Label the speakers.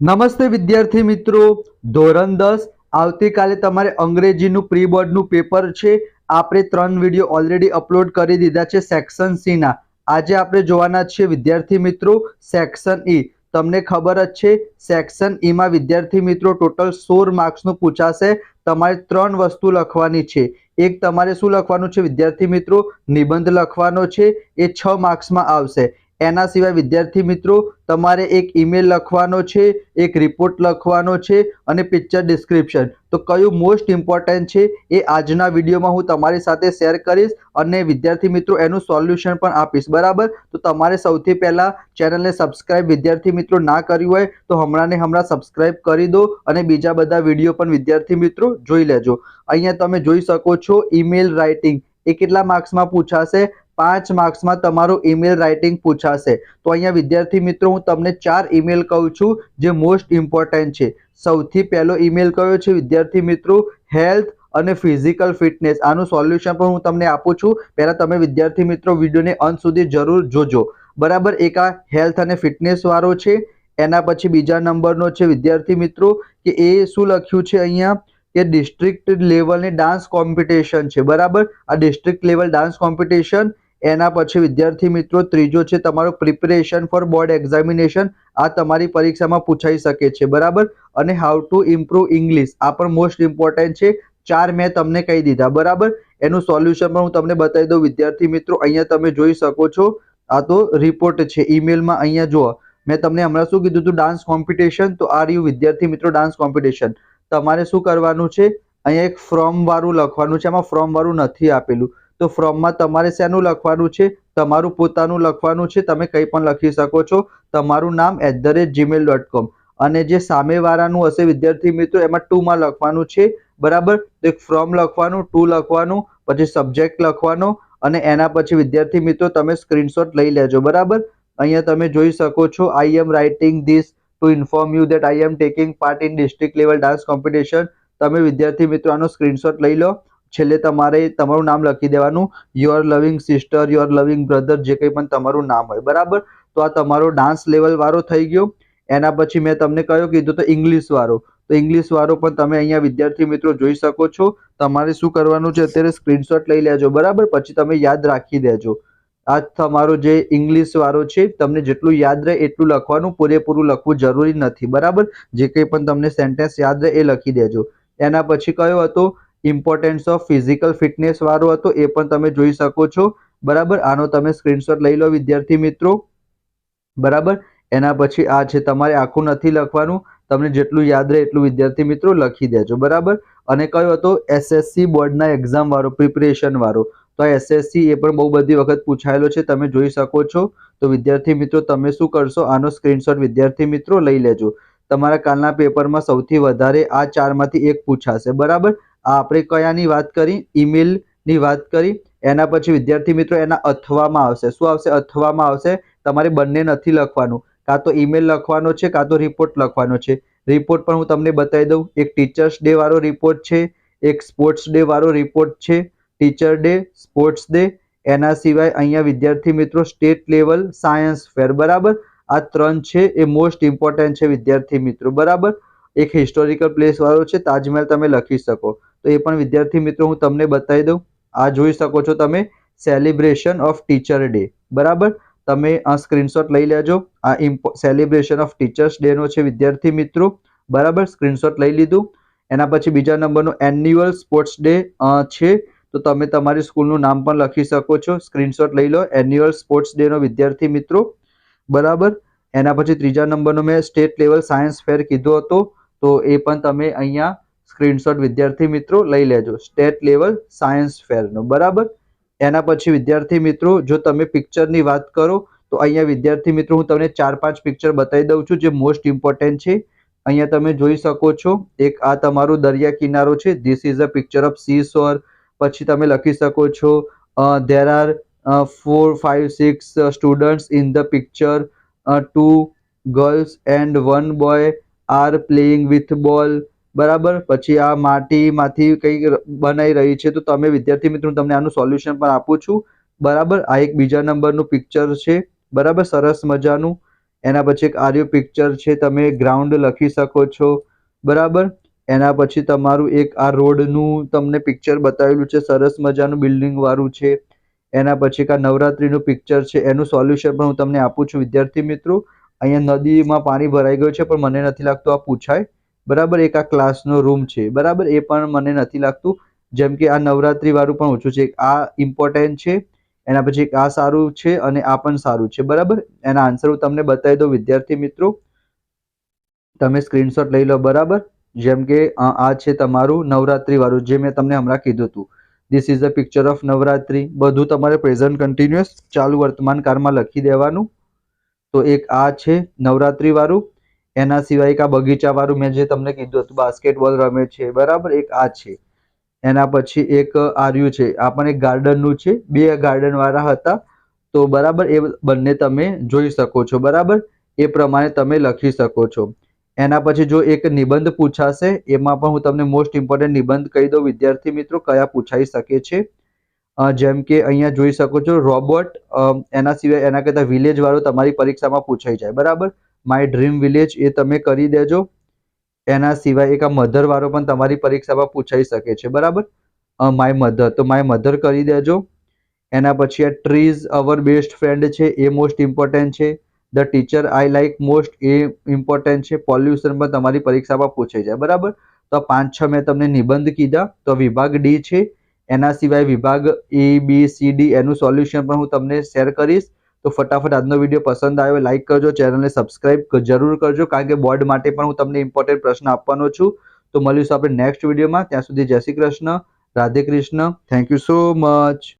Speaker 1: નમસ્તે વિદ્યાર્થી મિત્રો, ધોરણ 10 આવતીકાલે તમારે અંગ્રેજીનું પ્રી બોર્ડનું પેપર છે. આપણે 3 વિડીયો ઓલરેડી અપલોડ કરી દીધા છે સેક્શન સી ના. આજે આપણે જોવાના છીએ વિદ્યાર્થી મિત્રો સેક્શન ઈ. તમને ખબર જ છે સેક્શન ઈ માં વિદ્યાર્થી મિત્રો ટોટલ 16 માર્ક્સનું પૂછાશે. તમારે 3 વસ્તુ લખવાની છે. એક તમારે શું લખવાનું છે વિદ્યાર્થી મિત્રો? નિબંધ લખવાનો છે, એ 6 માર્ક્સમાં આવશે. એના સિવાય વિદ્યાર્થી મિત્રો તમારે એક ઈમેલ લખવાનો છે, એક રિપોર્ટ લખવાનો છે અને પિક્ચર ડિસ્ક્રિપ્શન. તો કયું મોસ્ટ ઇમ્પોર્ટન્ટ છે એ આજના વિડીયોમાં હું તમારી સાથે શેર કરીશ અને વિદ્યાર્થી મિત્રો એનું સોલ્યુશન પણ આપીશ. બરાબર, તો તમારે સૌથી પહેલા ચેનલને સબસ્ક્રાઇબ વિદ્યાર્થી મિત્રો ના કર્યું હોય તો હમણાં સબસ્ક્રાઇબ કરી દો અને બીજા બધા વિડીયો પણ વિદ્યાર્થી મિત્રો જોઈ લેજો. અહીંયા તમે જોઈ શકો છો ઈમેલ રાઇટિંગ એ કેટલા માર્ક્સમાં પૂછાશે? 5 માર્ક્સમાં તમારું ઈમેલ રાઇટિંગ પૂછાશે. તો અહીંયા વિદ્યાર્થી મિત્રો હું તમને 4 ઈમેલ કહું છું જે મોસ્ટ ઇમ્પોર્ટન્ટ છે. સૌથી પહેલો ઈમેલ કયો છે વિદ્યાર્થી મિત્રો? હેલ્થ અને ફિઝિકલ ફિટનેસ. આનું સોલ્યુશન પણ હું તમને આપું છું. પહેલા તમે વિદ્યાર્થી મિત્રો વિડીયોને અંત સુધી જરૂર જોજો. બરાબર, એક આ હેલ્થ અને ફિટનેસ વાળો છે. એના પછી બીજા નંબરનો છે વિદ્યાર્થી મિત્રો કે એ શું લખ્યું છે અહીંયા કે ડિસ્ટ્રિક્ટ લેવલની ડાન્સ કોમ્પિટિશન છે. બરાબર, આ ડિસ્ટ્રિક્ટ લેવલ ડાન્સ કોમ્પિટિશન. એના પછી વિદ્યાર્થી મિત્રો ત્રીજો છે તમારો પ્રિપેરેશન ફોર બોર્ડ એક્ઝામિનેશન. આ તમારી પરીક્ષામાં પૂછાઈ શકે છે. બરાબર, અને હાઉ ટુ ઇમ્પ્રુવ ઇંગ્લિશ, આ પણ મોસ્ટ ઇમ્પોર્ટન્ટ છે. 4 મેં તમને કહી દીધા. બરાબર, એનું સોલ્યુશન પણ હું તમને બતાવી દઉં વિદ્યાર્થી મિત્રો. અહીંયા તમે જોઈ શકો છો આ તો રિપોર્ટ છે ઈમેલમાં. અહીંયા જુઓ, મેં તમને હમણાં શું કીધું હતું? Dance competition. તો આ રહ્યું વિદ્યાર્થી મિત્રો ડાન્સ કોમ્પિટિશન. તમારે શું કરવાનું છે? અહીંયા એક ફ્રોમ વાળું લખવાનું છે. આમાં ફ્રોમ વાળું નથી આપેલું, તો ફ્રોમમાં તમારે શેનું લખવાનું છે? તમારું પોતાનું લખવાનું છે. તમે કંઈ પણ લખી શકો છો. તમારું નામ @gmail.com. અને જે સામેવાળાનું હશે વિદ્યાર્થી મિત્રો એમાં ટુમાં લખવાનું છે. બરાબર, તો એક ફ્રોમ લખવાનું, ટુ લખવાનું, પછી સબ્જેક્ટ લખવાનો અને એના પછી વિદ્યાર્થી મિત્રો તમે સ્ક્રીનશોટ લઈ લેજો. બરાબર, અહીંયા તમે જોઈ શકો છો I am writing this to inform you that I am taking part in district level dance competition. તમે વિદ્યાર્થી મિત્રો આનો સ્ક્રીનશોટ લઈ લો. છેલ્લે તમારે તમારું નામ લખી દેવાનું. યોર લવિંગ સિસ્ટર, યોર લવિંગ બ્રધર, જે કંઈ પણ તમારું નામ હોય. બરાબર, તો આ તમારો ડાન્સ લેવલ વાળો થઈ ગયો. એના પછી મેં તમને કયો કીધું તો ઇંગ્લિશ વાળો. તો ઇંગ્લિશ વાળો પણ તમે અહીંયા વિદ્યાર્થી મિત્રો જોઈ શકો છો. તમારે શું કરવાનું છે? અત્યારે સ્ક્રીનશોટ લઈ લેજો. બરાબર, પછી તમે યાદ રાખી દેજો. આ તમારો જે ઇંગ્લિશ વાળો છે, તમને જેટલું યાદ રહે એટલું લખવાનું, પૂરેપૂરું લખવું જરૂરી નથી. બરાબર, જે કંઈ પણ તમને સેન્ટેન્સ યાદ રહે એ લખી દેજો. એના પછી કયો હતો? ઇમ્પોર્ટન્સ ઓફ ફિઝિકલ ફિટનેસ વાળો હતો, એ પણ તમે જોઈ શકો છો. બરાબર, આનો તમે સ્ક્રીનશોટ લઈ લો વિદ્યાર્થી મિત્રો. બરાબર, એના પછી આ છે, તમારે આખું નથી લખવાનું, તમને જેટલું યાદ રહે એટલું વિદ્યાર્થી મિત્રો લખી દેજો. બરાબર, અને કયો હતો? એસએસસી બોર્ડના એક્ઝામ વાળો, પ્રિપરેશન વાળો. તો આ એસએસસી એ પણ બહુ બધી વખત પૂછાયેલો છે, તમે જોઈ શકો છો. તો વિદ્યાર્થી મિત્રો તમે શું કરશો? આનો સ્ક્રીનશોટ વિદ્યાર્થી મિત્રો લઈ લેજો. તમારા કાલના પેપરમાં સૌથી વધારે આ 4માંથી એક પૂછાશે. બરાબર, આ આપણે કયાની વાત કરી? ઈમેલની વાત કરી. એના પછી વિદ્યાર્થી મિત્રો એના અથવામાં આવશે. શું આવશે? અથવામાં આવશે. તમારે બંને નથી લખવાનું, કાં તો ઈમેલ લખવાનો છે કાં તો રિપોર્ટ લખવાનો છે. રિપોર્ટ પણ હું તમને બતાવી દઉં. એક ટીચર્સ ડે વાળો રિપોર્ટ છે, એક સ્પોર્ટ્સ ડે વાળો રિપોર્ટ છે. Teacher day, sports day. એના સિવાય અહીંયા વિદ્યાર્થી મિત્રો સ્ટેટ લેવલ સાયન્સ ફેર. બરાબર, આ 3 છે એ મોસ્ટ ઇમ્પોર્ટન્ટ છે વિદ્યાર્થી મિત્રો. બરાબર, એક હિસ્ટોરિકલ પ્લેસ વાળો છે, તાજમહેલ તમે લખી શકો. તો એ પણ વિદ્યાર્થી મિત્રો હું તમને બતાવી દઉં. આ જોઈ શકો છો તમે, સેલિબ્રેશન ઓફ ટીચર ડે. બરાબર, તમે આ સ્ક્રીનશોટ લઈ લેજો. આ સેલિબ્રેશન ઓફ ટીચર્સ ડે નો છે વિદ્યાર્થી મિત્રો. બરાબર, સ્ક્રીનશોટ લઈ લીધું. એના પછી બીજા નંબરનો એન્યુઅલ સ્પોર્ટ્સ ડે છે, તો તમે તમારી સ્કૂલનું નામ પણ લખી શકો છો. સ્ક્રીનશોટ લઈ લો એન્યુઅલ સ્પોર્ટ્સ ડે નો વિદ્યાર્થી મિત્રો. બરાબર, એના પછી ત્રીજા નંબરનો મેં સ્ટેટ લેવલ સાયન્સ ફેર કીધો હતો, તો એ પણ તમે અહીંયા સ્ક્રીનશોટ વિદ્યાર્થી મિત્રો લઈ લેજો, સ્ટેટ લેવલ સાયન્સ ફેરનો. બરાબર, એના પછી વિદ્યાર્થી મિત્રો જો તમે પિક્ચરની વાત કરો તો અહીંયા વિદ્યાર્થી મિત્રો હું તમને 4-5 પિક્ચર બતાવી દઉં છું જે મોસ્ટ ઇમ્પોર્ટન્ટ છે. અહીંયા તમે જોઈ શકો છો, એક આ તમારું દરિયા કિનારો છે, this is a picture of sea shore. પછી તમે લખી શકો છો there are 4, 5, 6 students in the picture, 2 girls and 1 boy are playing with ball. બરાબર, પછી આ માટીમાંથી કંઈક બનાવી રહી છે. તો તમે વિદ્યાર્થી મિત્રો તમને આનું સોલ્યુશન પણ આપું છું. બરાબર, આ એક બીજા નંબરનું પિક્ચર છે. બરાબર, સરસ મજાનું. એના પછી એક આર્યો પિક્ચર છે, તમે ગ્રાઉન્ડ લખી શકો છો, બરાબર. એના પછી તમારું એક આ રોડનું તમને પિક્ચર બતાવેલું છે, સરસ મજાનું બિલ્ડિંગ વાળું છે. એના પછી એક આ નવરાત્રીનું પિક્ચર છે, એનું સોલ્યુશન પણ હું તમને આપું છું વિદ્યાર્થી મિત્રો. અહીંયા નદીમાં પાણી ભરાઈ ગયું છે, પણ મને નથી લાગતું આ પૂછાય, બરાબર. એક આ ક્લાસનો રૂમ છે, બરાબર, એ પણ મને નથી લાગતું. જેમ કે આ નવરાત્રી વાળું પણ ઓછું છે, આ ઇમ્પોર્ટન્ટ છે. એના પછી એક આ સારું છે અને આ પણ સારું છે, બરાબર. એના આન્સર હું તમને બતાવી દઉં વિદ્યાર્થી મિત્રો, તમે સ્ક્રીનશોટ લઈ લો, બરાબર. જેમ કે આ છે તમારું નવરાત્રી વાળું, જે મેં તમને હમણાં કીધું હતું. This is a picture of Navratri. બધું તમારે પ્રેઝન્ટ કન્ટિન્યુઅસ ચાલુ વર્તમાન કાળમાં લખી દેવાનું. તો એક આ છે નવરાત્રી વાળું. એના સિવાય એક આ બગીચા વાળું મેં જે તમને કીધું હતું, બાસ્કેટબોલ રમે છે, બરાબર, એક આ છે. એના પછી એક આર્યું છે, આ પણ એક ગાર્ડનનું છે, બે ગાર્ડન વાળા હતા. તો બરાબર, એ બંને તમે જોઈ શકો છો, બરાબર. એ પ્રમાણે તમે લખી શકો છો. એના પછી જો એક નિબંધ પૂછાશે, એમાં પણ હું તમને મોસ્ટ ઇમ્પોર્ટન્ટ નિબંધ કહી દઉં વિદ્યાર્થી મિત્રો, કયા પૂછાઈ શકે છે. જેમ કે અહીંયા જોઈ શકો છો રોબોટ. એના સિવાય એના કરતાં વિલેજ વાળું તમારી પરીક્ષામાં પૂછાઈ જાય, બરાબર. માય ડ્રીમ વિલેજ એ તમે કરી દેજો. એના સિવાય એક આ મધર વાળો પણ તમારી પરીક્ષામાં પૂછાઈ શકે છે, બરાબર. માય મધર, તો માય મધર કરી દેજો. એના પછી આ ટ્રીઝ અવર બેસ્ટ ફ્રેન્ડ છે, એ મોસ્ટ ઇમ્પોર્ટન્ટ છે. The teacher I like most A important છે. પોલ્યુશન પણ તમારી પરીક્ષામાં પૂછાઈ જાય, બરાબર. તો 5-6 મેં તમને નિબંધ કીધા. તો વિભાગ ડી છે. એના સિવાય વિભાગ A, B, C, D એનું સોલ્યુશન પણ હું તમને શેર કરીશ. તો ફટાફટ આજનો વિડીયો પસંદ આવ્યો લાઈક કરજો, ચેનલને સબસ્ક્રાઇબ જરૂર કરજો, કારણ કે બોર્ડ માટે પણ હું તમને ઇમ્પોર્ટન્ટ પ્રશ્ન આપવાનો છું. તો મળીશું આપણે નેક્સ્ટ વિડીયોમાં. ત્યાં સુધી જય Shri Krishna, Radhe Krishna. Thank you so much.